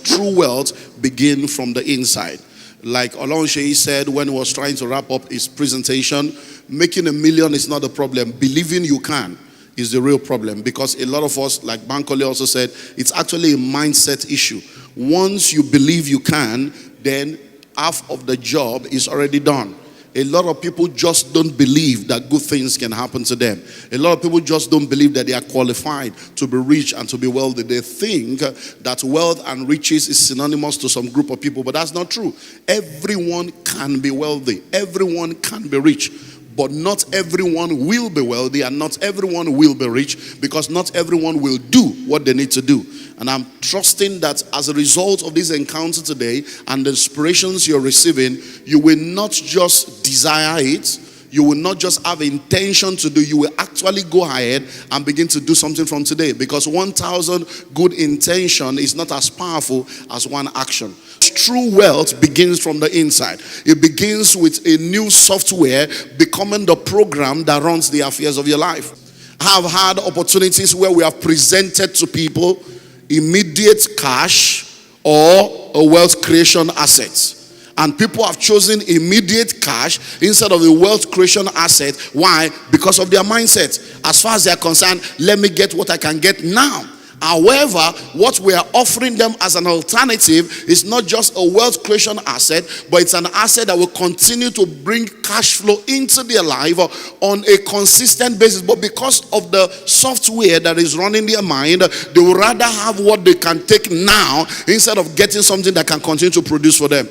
true wealth begins from the inside. Like Olumide said when he was trying to wrap up his presentation, making $1 million is not the problem. Believing you can is the real problem. Because a lot of us, like Bankole also said, it's actually a mindset issue. Once you believe you can, then half of the job is already done. A lot of people just don't believe that good things can happen to them. A lot of people just don't believe that they are qualified to be rich and to be wealthy. They think that wealth and riches is synonymous to some group of people, but that's not true. Everyone can be wealthy. Everyone can be rich. But not everyone will be wealthy and not everyone will be rich, because not everyone will do what they need to do. And I'm trusting that as a result of this encounter today and the inspirations you're receiving, you will not just desire it, you will not just have intention to do, you will actually go ahead and begin to do something from today. Because 1,000 good intention is not as powerful as one action. True wealth begins from the inside. It begins with a new software becoming the program that runs the affairs of your life. I have had opportunities where we have presented to people immediate cash or a wealth creation asset. And people have chosen immediate cash instead of a wealth creation asset. Why? Because of their mindset. As far as they are concerned, let me get what I can get now. However, what we are offering them as an alternative is not just a wealth creation asset, but it's an asset that will continue to bring cash flow into their life on a consistent basis. But because of the software that is running their mind, they would rather have what they can take now instead of getting something that can continue to produce for them.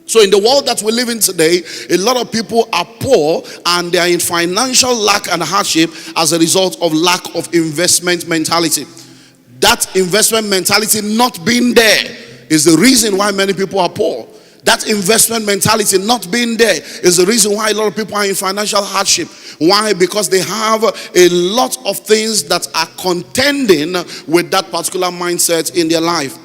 So in the world that we live in today, a lot of people are poor and they are in financial lack and hardship as a result of lack of investment mentality. That investment mentality not being there is the reason why many people are poor. That investment mentality not being there is the reason why a lot of people are in financial hardship. Why? Because they have a lot of things that are contending with that particular mindset in their life.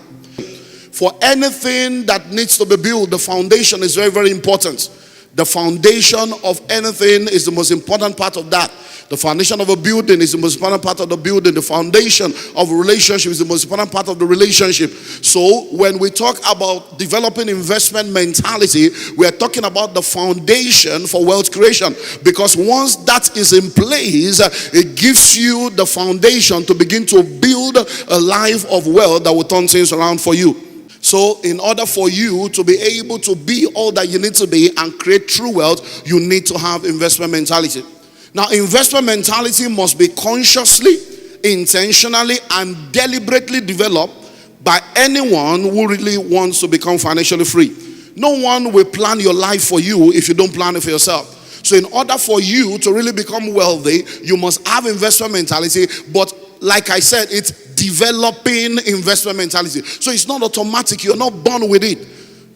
For anything that needs to be built, the foundation is very, very important. The foundation of anything is the most important part of that. The foundation of a building is the most important part of the building. The foundation of a relationship is the most important part of the relationship. So when we talk about developing investment mentality, we are talking about the foundation for wealth creation. Because once that is in place, it gives you the foundation to begin to build a life of wealth that will turn things around for you. So in order for you to be able to be all that you need to be and create true wealth, you need to have investment mentality. Now, investment mentality must be consciously, intentionally, and deliberately developed by anyone who really wants to become financially free. No one will plan your life for you if you don't plan it for yourself. So in order for you to really become wealthy, you must have investment mentality. But like I said, it's developing investment mentality. So it's not automatic. You're not born with it.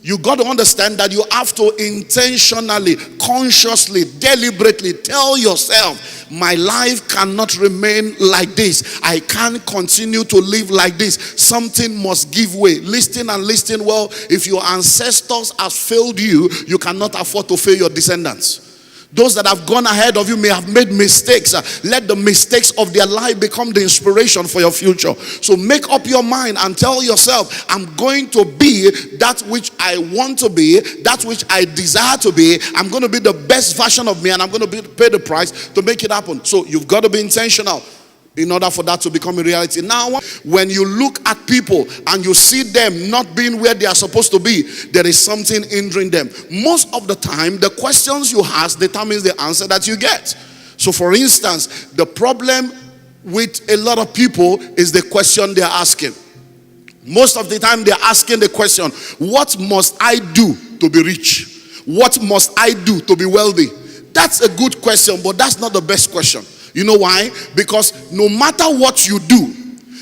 You got to understand that you have to intentionally, consciously, deliberately tell yourself, my life cannot remain like this. I can't continue to live like this. Something must give way. Listen and listen well. If your ancestors have failed you, you cannot afford to fail your descendants. Those that have gone ahead of you may have made mistakes. Let the mistakes of their life become the inspiration for your future. So make up your mind and tell yourself, I'm going to be that which I want to be, that which I desire to be. I'm going to be the best version of me, and I'm going to pay the price to make it happen. So you've got to be intentional in order for that to become a reality. Now, when you look at people and you see them not being where they are supposed to be, there is something hindering them. Most of the time, the questions you ask determines the answer that you get. So for instance, the problem with a lot of people is the question they're asking. Most of the time, they're asking the question, what must I do to be rich? What must I do to be wealthy? That's a good question, but that's not the best question. You know why? Because no matter what you do,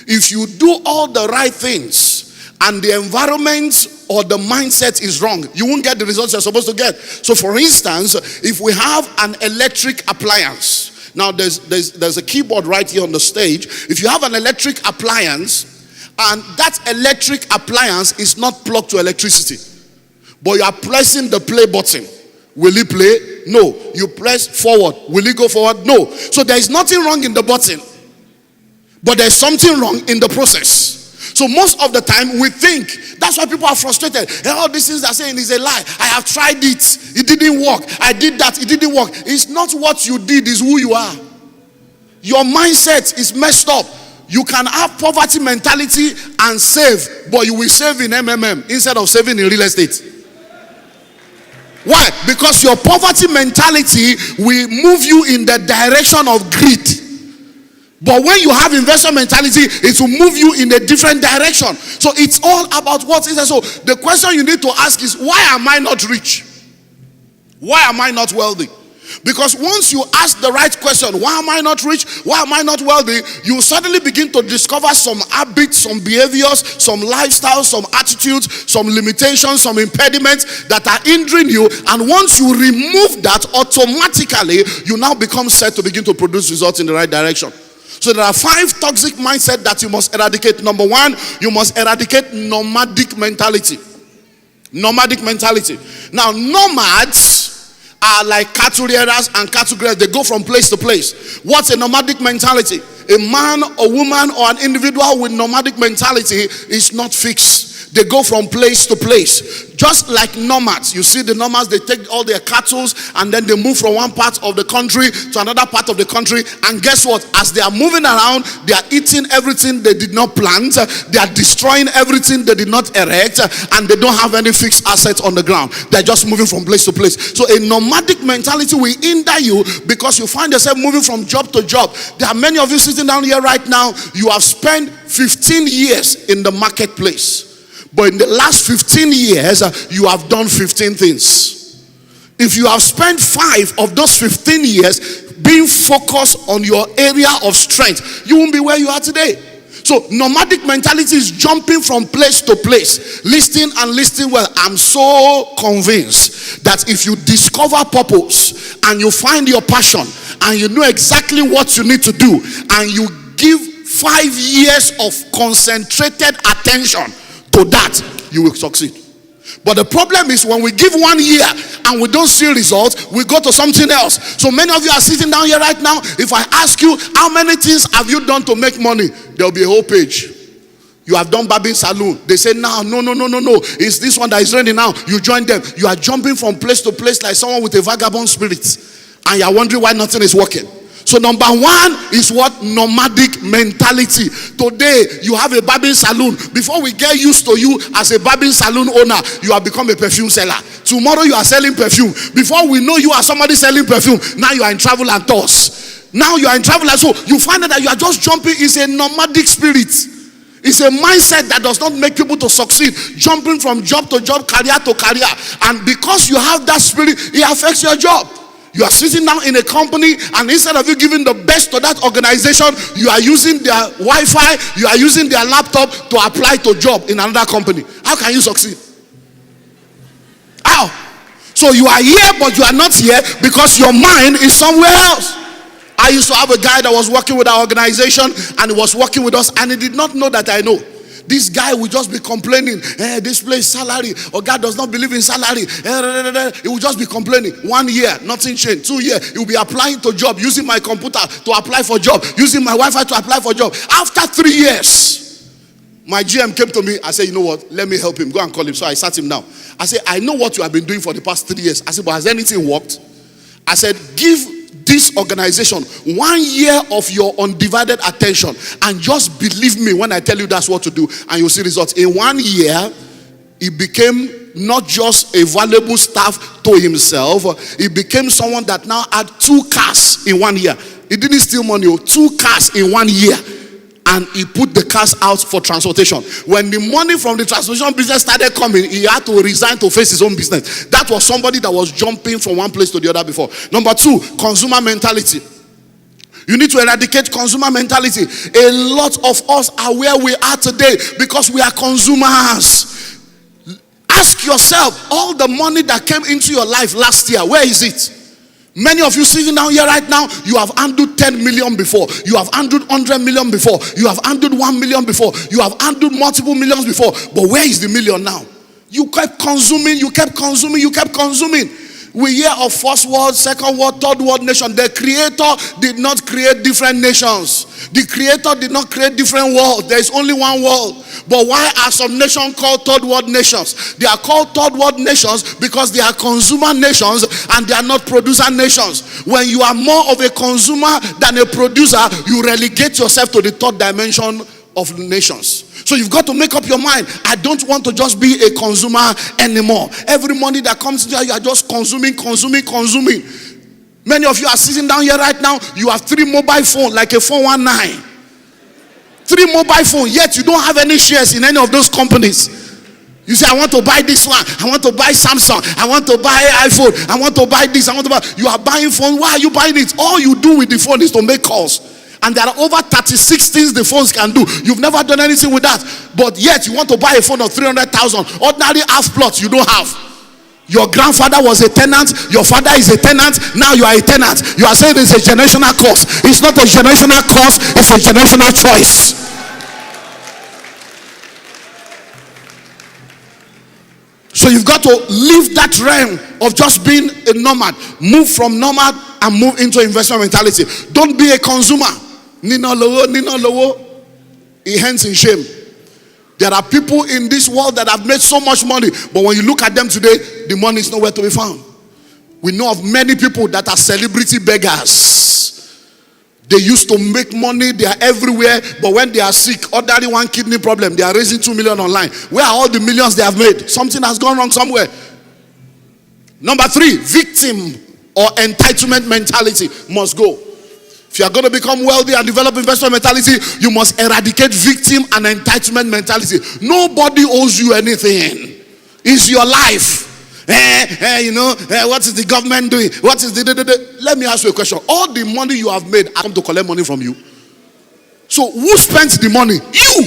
if you do all the right things and the environment or the mindset is wrong, you won't get the results you're supposed to get. So for instance, if we have an electric appliance, now there's a keyboard right here on the stage. If you have an electric appliance and that electric appliance is not plugged to electricity, but you are pressing the play button, will it play? No. You press forward. Will it go forward? No. So there is nothing wrong in the button, but there's something wrong in the process. So most of the time we think, that's why people are frustrated. All these things they're saying is a lie. I have tried it. It didn't work. I did that. It didn't work. It's not what you did, it's who you are. Your mindset is messed up. You can have poverty mentality and save, but you will save in MMM instead of saving in real estate. Why? Because your poverty mentality will move you in the direction of greed. But when you have investment mentality, it will move you in a different direction. So it's all about what is there. So the question you need to ask is, why am I not rich? Why am I not wealthy? Because once you ask the right question, why am I not rich? Why am I not wealthy? You suddenly begin to discover some habits, some behaviors, some lifestyles, some attitudes, some limitations, some impediments that are hindering you. And once you remove that, automatically you now become set to begin to produce results in the right direction. So there are 5 toxic mindsets that you must eradicate. Number 1, you must eradicate nomadic mentality. Nomadic mentality. Now, nomads are like cattle rearers and cattle grazers. They go from place to place. What's a nomadic mentality? A man, a woman, or an individual with nomadic mentality is not fixed. They go from place to place. Just like nomads. You see the nomads, they take all their cattle and then they move from one part of the country to another part of the country. And guess what? As they are moving around, they are eating everything they did not plant. They are destroying everything they did not erect. And they don't have any fixed assets on the ground. They're just moving from place to place. So a nomadic mentality will hinder you because you find yourself moving from job to job. There are many of you sitting down here right now. You have spent 15 years in the marketplace. But in the last 15 years, you have done 15 things. If you have spent 5 of those 15 years being focused on your area of strength, you won't be where you are today. So nomadic mentality is jumping from place to place, listening and listening well. I'm so convinced that if you discover purpose and you find your passion and you know exactly what you need to do and you give 5 years of concentrated attention to that, you will succeed. But the problem is when we give 1 year and we don't see results, we go to something else. So many of you are sitting down here right now. If I ask you, how many things have you done to make money? There'll be a whole page. You have done barbing saloon. They say now, no. It's this one that is ready now. You join them. You are jumping from place to place like someone with a vagabond spirit. And you are wondering why nothing is working. So number 1 is what? Nomadic mentality. Today, you have a barbing saloon. Before we get used to you as a barbing saloon owner, you have become a perfume seller. Tomorrow, you are selling perfume. Before we know you are somebody selling perfume, now you are in travel and tours. Now you are in travel and so you find out that you are just jumping. It's a nomadic spirit. It's a mindset that does not make people to succeed. Jumping from job to job, career to career. And because you have that spirit, it affects your job. You are sitting down in a company and instead of you giving the best to that organization, you are using their Wi-Fi, you are using their laptop to apply to job in another company. How can you succeed? How? So you are here but you are not here because your mind is somewhere else. I used to have a guy that was working with our organization and he was working with us and he did not know that I know. This guy will just be complaining, this place salary, or God does not believe in salary. He will just be complaining. 1 year, nothing changed. 2 years, he will be applying to job, using my computer to apply for job, using my Wi-Fi to apply for job. After 3 years, my GM came to me. I said, you know what? Let me help him. Go and call him. So I sat him down. I said, I know what you have been doing for the past 3 years. I said, but has anything worked? I said, give this organization 1 year of your undivided attention and just believe me when I tell you that's what to do and you'll see results. In 1 year, he became not just a valuable staff to himself, he became someone that now had 2 cars in 1 year. He didn't steal money, 2 cars in 1 year. And he put the cars out for transportation. When the money from the transportation business started coming, he had to resign to face his own business. That was somebody that was jumping from one place to the other before. Number 2, consumer mentality. You need to eradicate consumer mentality. A lot of us are where we are today because we are consumers. Ask yourself, all the money that came into your life last year, where is it? Many of you sitting down here right now, you have handled 10 million before. You have handled 100 million before. You have handled 1 million before. You have handled multiple millions before. But where is the million now? You kept consuming, you kept consuming, you kept consuming. We hear of first world, second world, third world nation. The creator did not create different nations. The creator did not create different worlds. There is only one world. But why are some nations called third world nations? They are called third world nations because they are consumer nations and they are not producer nations. When you are more of a consumer than a producer, you relegate yourself to the third dimension of nations. So you've got to make up your mind. I don't want to just be a consumer anymore. Every money that comes here, you are just consuming. Many of you are sitting down here right now. You have 3 mobile phones like a 419. 3 mobile phones, yet you don't have any shares in any of those companies. You say, I want to buy this one. I want to buy Samsung. I want to buy iPhone. I want to buy this. I want to buy. You are buying phone. Why are you buying it? All you do with the phone is to make calls. And there are over 36 things the phones can do. You've never done anything with that. But yet you want to buy a phone of 300,000. Ordinary half plots you don't have. Your grandfather was a tenant. Your father is a tenant. Now you are a tenant. You are saying it's a generational curse. It's not a generational curse. It's a generational choice. So you've got to leave that realm of just being a nomad. Move from nomad and move into investment mentality. Don't be a consumer. Nino lowo. It ends in shame. There are people in this world that have made so much money, but when you look at them today, the money is nowhere to be found. We know of many people that are celebrity beggars. They used to make money, they are everywhere, but when they are sick, ordinary one kidney problem, they are raising 2 million online. Where are all the millions they have made? Something has gone wrong somewhere. Number 3, victim or entitlement mentality must go. If you are going to become wealthy and develop investment mentality, you must eradicate victim and entitlement mentality. Nobody owes you anything. It's your life. What is the government doing? What is the... Let me ask you a question. All the money you have made, I come to collect money from you. So who spends the money? You.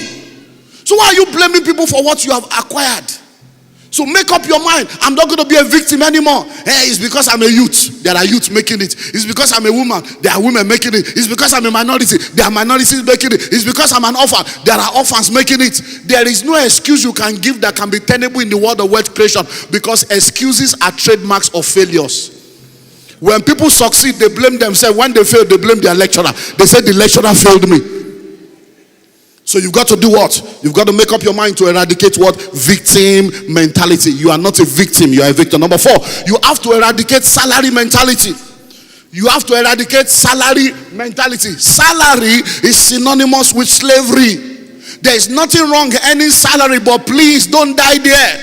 So why are you blaming people for what you have acquired? So make up your mind. I'm not going to be a victim anymore. It's because I'm a youth. There are youths making it. It's because I'm a woman. There are women making it. It's because I'm a minority. There are minorities making it. It's because I'm an orphan. There are orphans making it. There is no excuse you can give that can be tenable in the world of wealth creation, because excuses are trademarks of failures. When people succeed, they blame themselves. When they fail, they blame their lecturer. They say the lecturer failed me. So you've got to do what? You've got to make up your mind to eradicate what? Victim mentality. You are not a victim, you are a victim. Number 4, you have to eradicate salary mentality. You have to eradicate salary mentality. Salary is synonymous with slavery. There is nothing wrong earning salary, but please don't die there.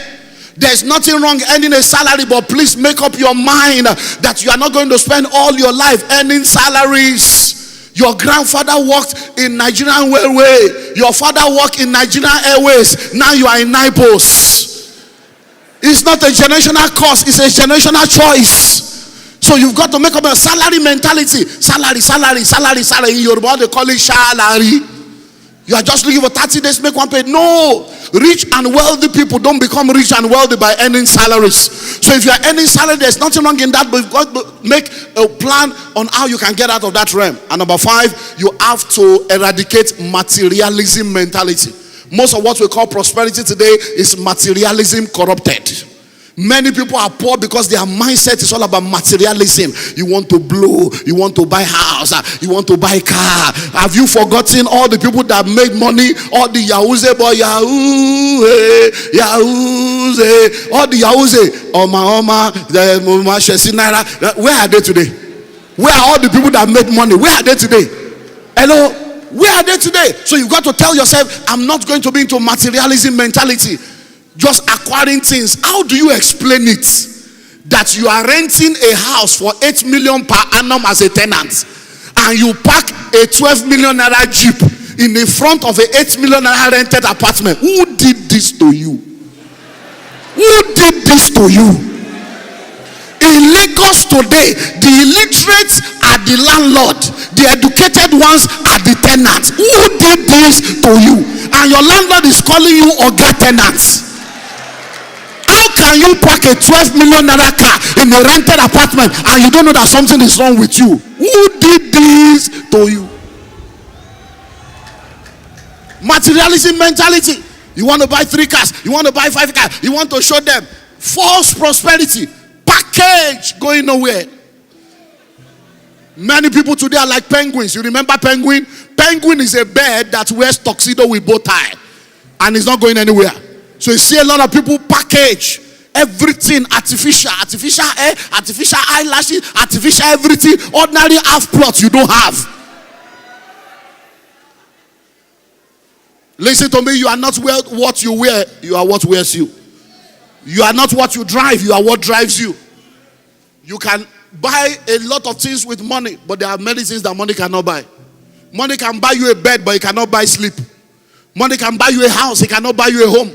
There's nothing wrong earning a salary, but please make up your mind that you are not going to spend all your life earning salaries. Your grandfather worked in Nigerian Railway. Your father worked in Nigerian Airways. Now you are in Nipos. It's not a generational curse. It's a generational choice. So you've got to make up a salary mentality. Salary. In Yoruba, they call it salary. You are just looking for 30 days, make one pay. No. Rich and wealthy people don't become rich and wealthy by earning salaries. So if you are earning salary, there's nothing wrong in that, but you've got to make a plan on how you can get out of that realm. And number 5, you have to eradicate materialism mentality. Most of what we call prosperity today is materialism corrupted. Many people are poor because their mindset is all about materialism. You want to blow, you want to buy house, you want to buy car. Have you forgotten all the people that made money? All the Yahooze boy, Yahooze, all the Yahooze, Oma, the where are they today? Where are all the people that made money? Where are they today? Hello? Where are they today? So you've got to tell yourself, I'm not going to be into materialism mentality. Just acquiring things. How do you explain it? That you are renting a house for 8 million per annum as a tenant, and you park a 12 million naira Jeep in the front of a 8 million naira rented apartment. Who did this to you? Who did this to you? In Lagos today, the illiterates are the landlord, the educated ones are the tenants. Who did this to you? And your landlord is calling you Oga tenants. How can you park a 12 million naira car in a rented apartment and you don't know that something is wrong with you? Who did this to you? Materialism mentality. You want to buy 3 cars, you want to buy 5 cars, you want to show them false prosperity. Package, going nowhere. Many people today are like penguins. You remember penguin? Penguin is a bird that wears tuxedo with bow tie, and it's not going anywhere. So you see a lot of people package everything artificial hair, artificial eyelashes, artificial everything. Ordinary half plots you don't have. Listen to me, you are not what you wear, you are what wears you. You are not what you drive, you are what drives you. You can buy a lot of things with money, but there are many things that money cannot buy. Money can buy you a bed, but it cannot buy sleep. Money can buy you a house, it cannot buy you a home.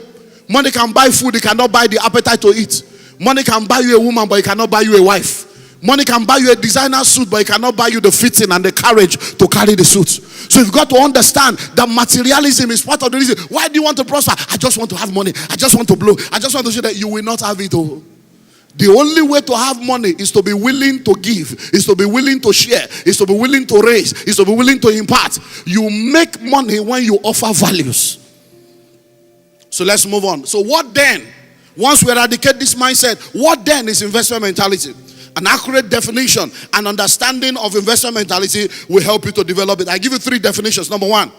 Money can buy food, it cannot buy the appetite to eat. Money can buy you a woman, but it cannot buy you a wife. Money can buy you a designer suit, but it cannot buy you the fitting and the courage to carry the suit. So you've got to understand that materialism is part of the reason. Why do you want to prosper? I just want to have money. I just want to blow. I just want to show that you will not have it all. The only way to have money is to be willing to give, is to be willing to share, is to be willing to raise, is to be willing to impart. You make money when you offer values. So let's move on. So what then? Once we eradicate this mindset, what then is investment mentality? An accurate definition and understanding of investment mentality will help you to develop it. I give you 3 definitions. Number 1,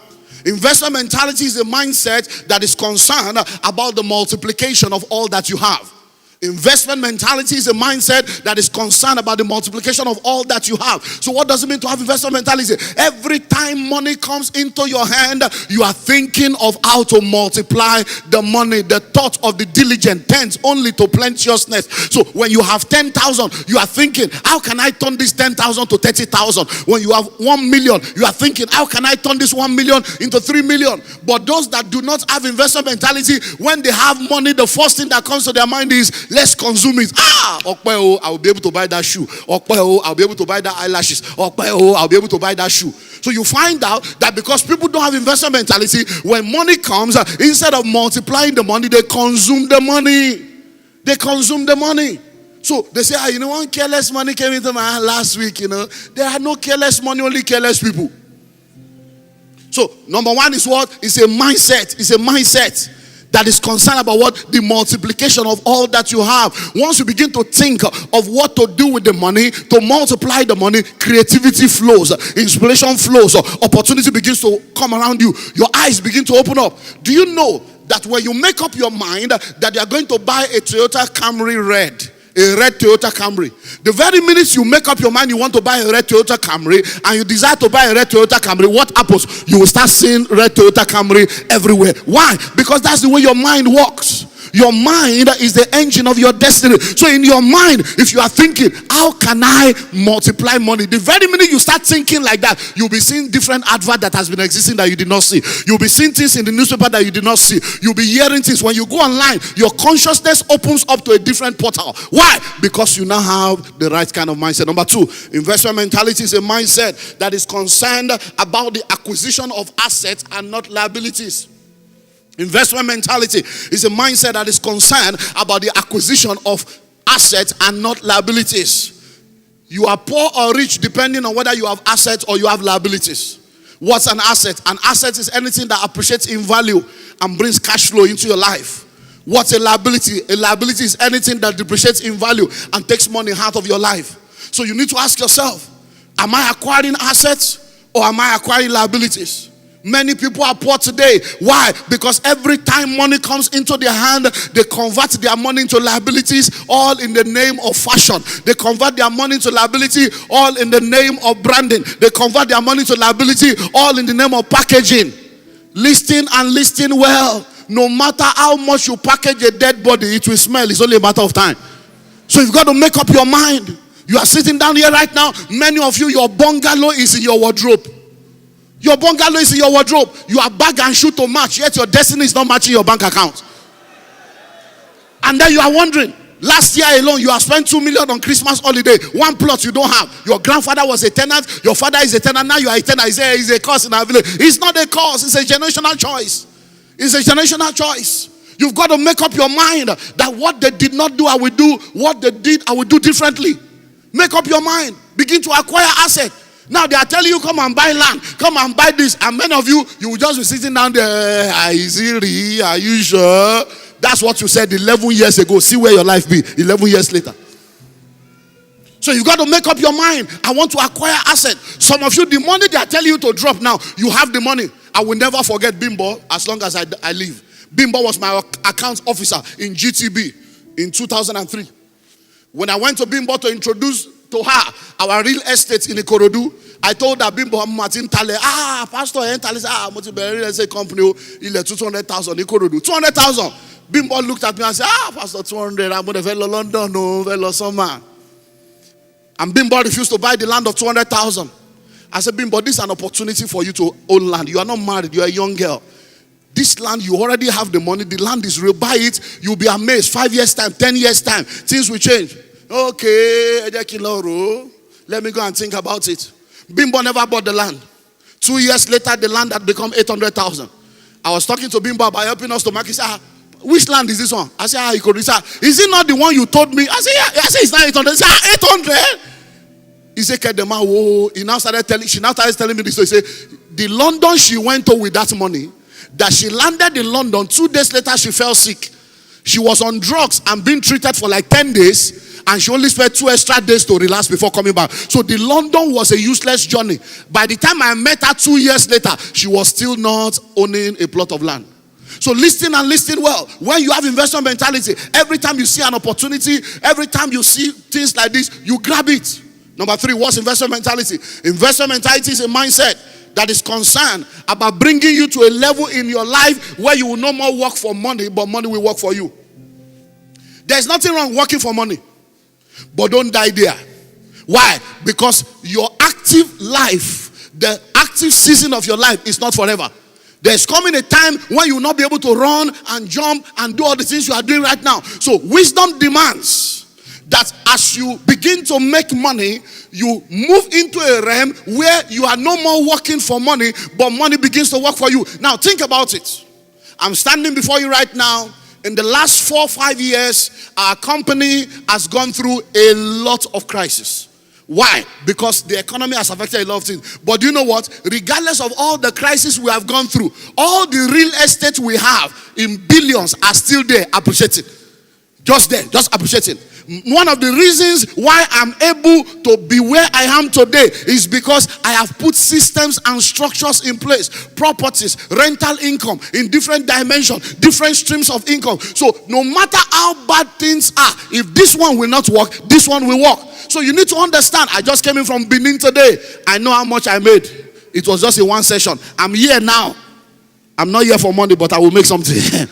investment mentality is a mindset that is concerned about the multiplication of all that you have. Investment mentality is a mindset that is concerned about the multiplication of all that you have. So what does it mean to have investment mentality? Every time money comes into your hand, you are thinking of how to multiply the money. The thought of the diligent tends only to plenteousness. So when you have 10,000, you are thinking, how can I turn this 10,000 to 30,000? When you have 1 million, you are thinking, how can I turn this 1 million into 3 million? But those that do not have investment mentality, when they have money, the first thing that comes to their mind is, let's consume it. I'll be able to buy that shoe. I'll be able to buy that eyelashes. I'll be able to buy that shoe. So you find out that because people don't have investment mentality, when money comes, instead of multiplying the money, they consume the money. They consume the money. So they say, one careless money came into my hand last week, There are no careless money, only careless people. So number 1 is what? It's a mindset. It's a mindset that is concerned about what? The multiplication of all that you have. Once you begin to think of what to do with the money, to multiply the money, creativity flows, inspiration flows, opportunity begins to come around you. Your eyes begin to open up. Do you know that when you make up your mind that you are going to buy a Toyota Camry red, a red Toyota Camry, the very minute you make up your mind you want to buy a red Toyota Camry and you desire to buy a red Toyota Camry, what happens? You will start seeing red Toyota Camry everywhere. Why? Because that's the way your mind works. Your mind is the engine of your destiny. So in your mind, if you are thinking, how can I multiply money? The very minute you start thinking like that, you'll be seeing different advert that has been existing that you did not see. You'll be seeing things in the newspaper that you did not see. You'll be hearing things. When you go online, your consciousness opens up to a different portal. Why? Because you now have the right kind of mindset. Number 2, investment mentality is a mindset that is concerned about the acquisition of assets and not liabilities. Investment mentality is a mindset that is concerned about the acquisition of assets and not liabilities. You are poor or rich depending on whether you have assets or you have liabilities. What's an asset? An asset is anything that appreciates in value and brings cash flow into your life. What's a liability? A liability is anything that depreciates in value and takes money out of your life. So you need to ask yourself, am I acquiring assets or am I acquiring liabilities? Many people are poor today. Why? Because every time money comes into their hand, they convert their money into liabilities, all in the name of fashion. They convert their money into liability, all in the name of branding. They convert their money into liability, all in the name of packaging. Listing and listing well. No matter how much you package a dead body, it will smell. It's only a matter of time. So you've got to make up your mind. You are sitting down here right now. Many of you, your bungalow is in your wardrobe. Your bungalow is in your wardrobe. You are bag and shoe to match, yet your destiny is not matching your bank account. And then you are wondering, last year alone you have spent 2 million on Christmas holiday. 1 plot you don't have. Your grandfather was a tenant. Your father is a tenant. Now you are a tenant. It's a curse in our village. It's not a curse. It's a generational choice. It's a generational choice. You've got to make up your mind that what they did not do, I will do. What they did, I will do differently. Make up your mind. Begin to acquire assets. Now they are telling you, come and buy land, come and buy this. And many of you, you will just be sitting down there. Are you sure? That's what you said 11 years ago. See where your life be 11 years later. So you got to make up your mind. I want to acquire asset. Some of you, the money they are telling you to drop now, you have the money. I will never forget Bimbo as long as I live. Bimbo was my account officer in GTB in 2003. When I went to Bimbo to introduce to her our real estate in Ikorodu, I told her, Bimbo, Martin Tale, Pastor Tale, real estate company, 200,000 Ikorodu, 200,000. Bimbo looked at me and said, Pastor, 200, I'm going to London, no, summer. And Bimbo refused to buy the land of 200,000. I said, Bimbo, this is an opportunity for you to own land. You are not married, you are a young girl. This land, you already have the money. The land is real. Buy it, you'll be amazed. 5 years' time, 10 years' time, things will change. Okay, let me go and think about it. Bimbo never bought the land. 2 years later, the land had become 800,000. I was talking to Bimbo about helping us to market. He said, which land is this one? I said, he could. He said, is it not the one you told me? I said, yeah. I said, it's not 800. He said, 800? He said, Kedema, whoa. She now started telling me this. So he said, the London she went to with that money, that she landed in London, 2 days later she fell sick. She was on drugs and being treated for like 10 days, and she only spent 2 extra days to relax before coming back. So the London was a useless journey. By the time I met her 2 years later, she was still not owning a plot of land. So listen and listen well. When you have investment mentality, every time you see an opportunity, every time you see things like this, you grab it. Number 3, what's investment mentality? Investment mentality is a mindset that is concerned about bringing you to a level in your life where you will no more work for money, but money will work for you. There's nothing wrong working for money, but don't die there. Why? Because your active life, the active season of your life is not forever. There's coming a time when you will not be able to run and jump and do all the things you are doing right now. So wisdom demands that as you begin to make money, you move into a realm where you are no more working for money, but money begins to work for you. Now think about it. I'm standing before you right now. In the last 4 or 5 years, our company has gone through a lot of crisis. Why? Because the economy has affected a lot of things. But do you know what? Regardless of all the crisis we have gone through, all the real estate we have in billions are still there appreciating. Just there, just appreciating. One of the reasons why I'm able to be where I am today is because I have put systems and structures in place. Properties, rental income in different dimensions, different streams of income. So no matter how bad things are, if this one will not work, this one will work. So you need to understand, I just came in from Benin today. I know how much I made. It was just in one session. I'm here now. I'm not here for money, but I will make something.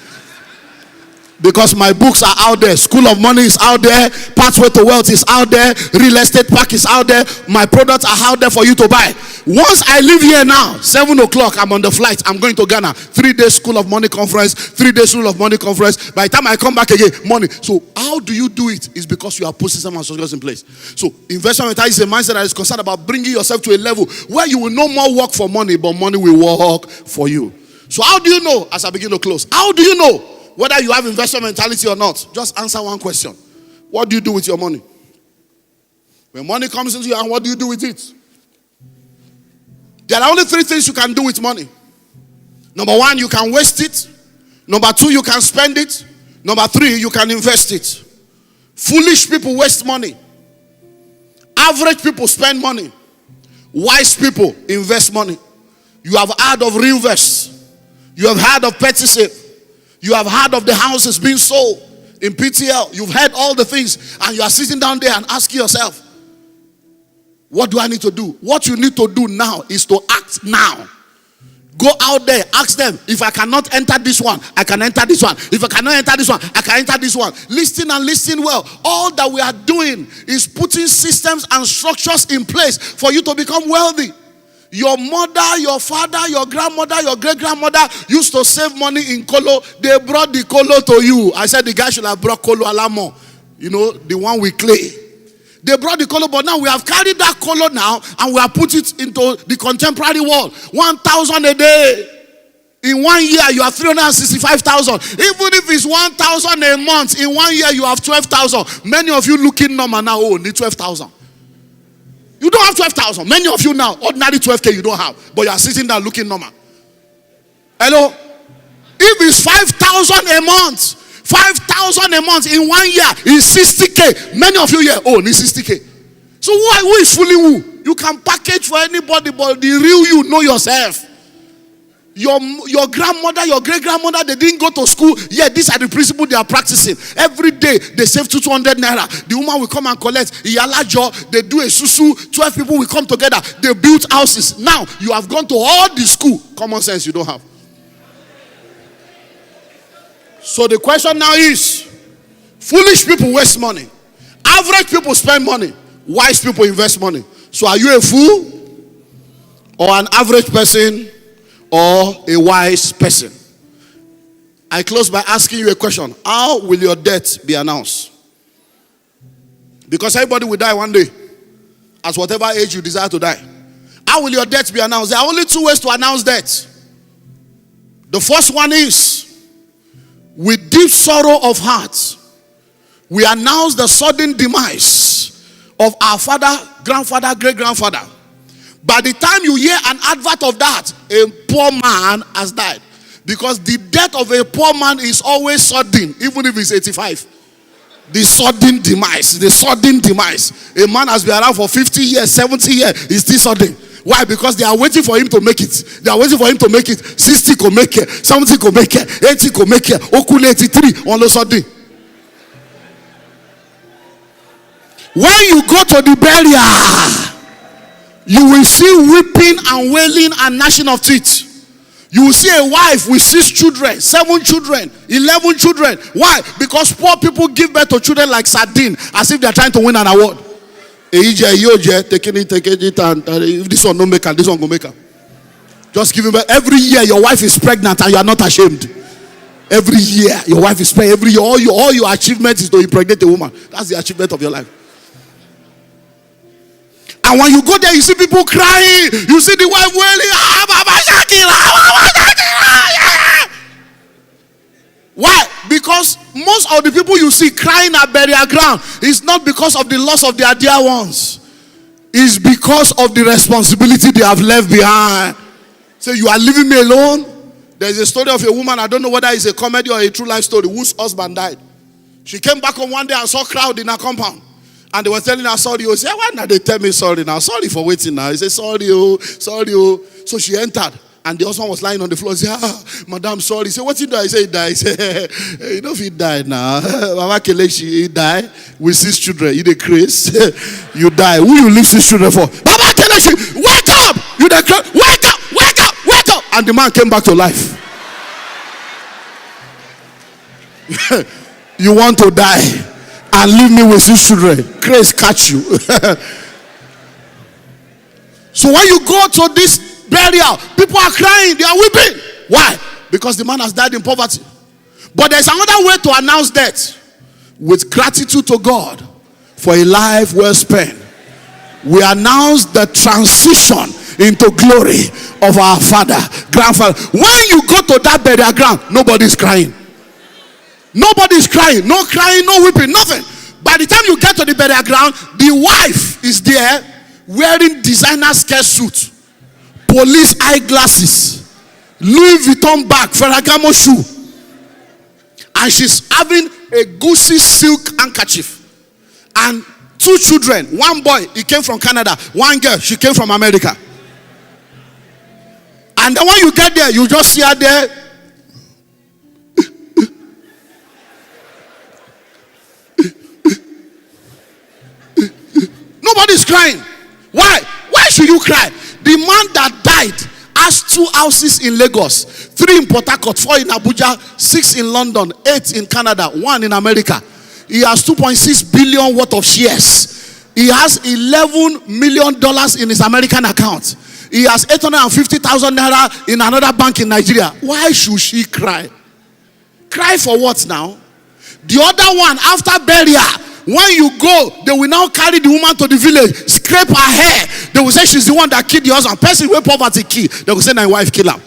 Because my books are out there. School of Money is out there. Pathway to Wealth is out there. Real Estate Park is out there. My products are out there for you to buy. Once I leave here now, 7 o'clock, I'm on the flight. I'm going to Ghana. 3 days School of Money conference. 3 days School of Money conference. By the time I come back again, money. So how do you do it? It's because you are putting some structures in place. So investment mentality is a mindset that is concerned about bringing yourself to a level where you will no more work for money, but money will work for you. So how do you know, as I begin to close, how do you know whether you have investment mentality or not? Just answer one question. What do you do with your money? When money comes into you, and what do you do with it? There are only 3 things you can do with money. Number 1, you can waste it. Number 2, you can spend it. Number 3, you can invest it. Foolish people waste money. Average people spend money. Wise people invest money. You have heard of reinvest. You have heard of petty save. You have heard of the houses being sold in PTL. You've heard all the things, and you are sitting down there and asking yourself, what do I need to do? What you need to do now is to act now. Go out there, ask them, if I cannot enter this one, I can enter this one. If I cannot enter this one, I can enter this one. Listen and listen well. All that we are doing is putting systems and structures in place for you to become wealthy. Your mother, your father, your grandmother, your great-grandmother used to save money in Kolo. They brought the Kolo to you. I said the guy should have brought Kolo Alamo. You know, the one with clay. They brought the Kolo, but now we have carried that Kolo now and we have put it into the contemporary world. 1,000 a day. In 1 year, you have 365,000. Even if it's 1,000 a month, in 1 year, you have 12,000. Many of you looking normal now, need 12,000. You don't have 12,000. Many of you now, ordinary 12K you don't have. But you are sitting there looking normal. Hello? If it's 5,000 a month, 5,000 a month in 1 year is 60K. Many of you here, need 60K. So who is fooling who? You can package for anybody, but the real you know yourself. Your grandmother, your great-grandmother, they didn't go to school. Yeah, these are the principles they are practicing. Every day, they save 200 naira. The woman will come and collect. Iyalajo, they do a susu. 12 people will come together. They build houses. Now, you have gone to all the school. Common sense you don't have. So the question now is, foolish people waste money. Average people spend money. Wise people invest money. So are you a fool? Or an average person? Or a wise person? I close by asking you a question. How will your death be announced? Because everybody will die one day, at whatever age you desire to die. How will your death be announced? There are only two ways to announce death. The first one is, with deep sorrow of heart, we announce the sudden demise of our father, grandfather, great-grandfather. By the time you hear an advert of that, a poor man has died. Because the death of a poor man is always sudden, even if he's 85. The sudden demise, the sudden demise. A man has been around for 50 years, 70 years, it's still sudden. Why? Because they are waiting for him to make it. They are waiting for him to make it. 60 could make it, 70 could make it, 80 could make it, Okule 83 on the sudden. When you go to the burial, you will see weeping and wailing and gnashing of teeth. You will see a wife with 6 children, 7 children, 11 children. Why? Because poor people give birth to children like sardine, as if they are trying to win an award. Taking it, and if this one don't make her, this one go make her. Just give him birth. Every year your wife is pregnant and you are not ashamed. Every year your wife is pregnant. Every year all your achievement is to impregnate a woman. That's the achievement of your life. And when you go there, you see people crying. You see the wife wailing. Why? Because most of the people you see crying at burial ground is not because of the loss of their dear ones. It's because of the responsibility they have left behind. So you are leaving me alone. There's a story of a woman, I don't know whether it's a comedy or a true life story, whose husband died. She came back on one day and saw a crowd in her compound. And they were telling her sorry. She said, why not they tell me sorry now? Sorry for waiting now. He said, sorry, oh, sorry, oh. So she entered. And the husband was lying on the floor. He said, madam, sorry. He said, what's he died? He said, he died. He said, hey, you know if he died now. Mama Kelechi, he died with 6 children. You the Chris. You die. Who you leave 6 children for? Mama Kelechi, wake up! You the Chris. Wake up! Wake up! Wake up! And the man came back to life. You want to die and leave me with 6 children. Grace catch you. So when you go to this burial, people are crying, they are weeping. Why? Because the man has died in poverty. But there's another way to announce death. With gratitude to God for a life well spent. We announce the transition into glory of our father, grandfather. When you go to that burial ground, nobody's crying. Nobody's crying, no weeping, nothing. By the time you get to the burial ground, the wife is there wearing designer skirt suit, police eyeglasses, Louis Vuitton bag, Ferragamo shoe, and she's having a goosey silk handkerchief. And 2 children, one boy, he came from Canada, one girl, she came from America. And then when you get there, you just see her there. Nobody's crying. Why? Why should you cry? The man that died has 2 houses in Lagos, 3 in Port Harcourt, 4 in Abuja, 6 in London, 8 in Canada, 1 in America. He has 2.6 billion worth of shares. He has $11 million in his American account. He has 850,000 naira in another bank in Nigeria. Why should she cry? Cry for what now? The other one, after burial, when you go, they will now carry the woman to the village, scrape her hair. They will say she's the one that killed the husband. Person with poverty key. They will say, my wife kill her.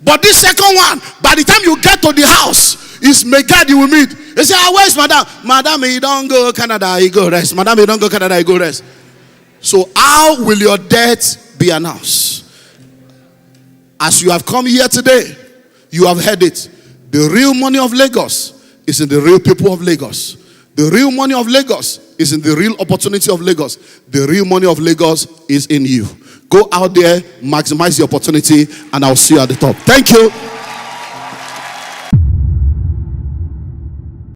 But this second one, by the time you get to the house, it's Megad you will meet. They say, where's madam? Madam, you don't go Canada, you go rest. Madam, you don't go Canada, you go rest. So how will your death be announced? As you have come here today, you have heard it. The real money of Lagos is in the real people of Lagos. The real money of Lagos is in the real opportunity of Lagos. The real money of Lagos is in you. Go out there, maximize the opportunity, and I'll see you at the top. Thank you.